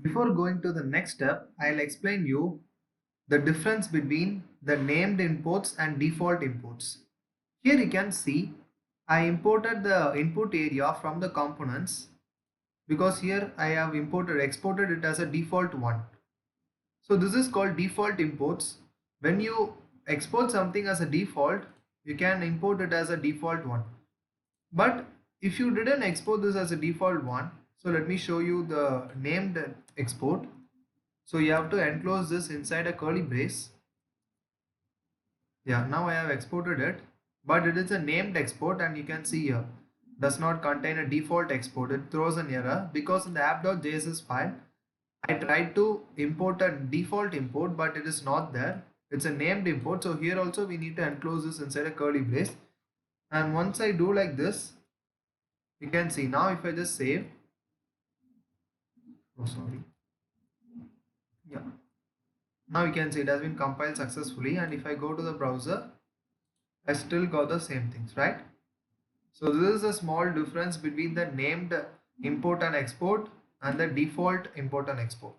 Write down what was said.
Before going to the next step, I'll explain you the difference between the named imports and default imports. Here you can see I imported the input area from the components because here I have exported it as a default one. So this is called default imports. When you export something as a default, you can import it as a default one. But if you didn't export this as a default one, so let me show you the named export. So you have to enclose this inside a curly brace. Yeah, now I have exported it, but it is a named export and you can see here does not contain a default export. It throws an error because in the app.js file I tried to import a default import, but it is not there. It's a named import. So here also we need to enclose this inside a curly brace. And once I do like this, you can see now if I just save, oh sorry, yeah, now you can see it has been compiled successfully. And if I go to the browser, I still got the same things, right? So this is a small difference between the named import and export and the default import and export.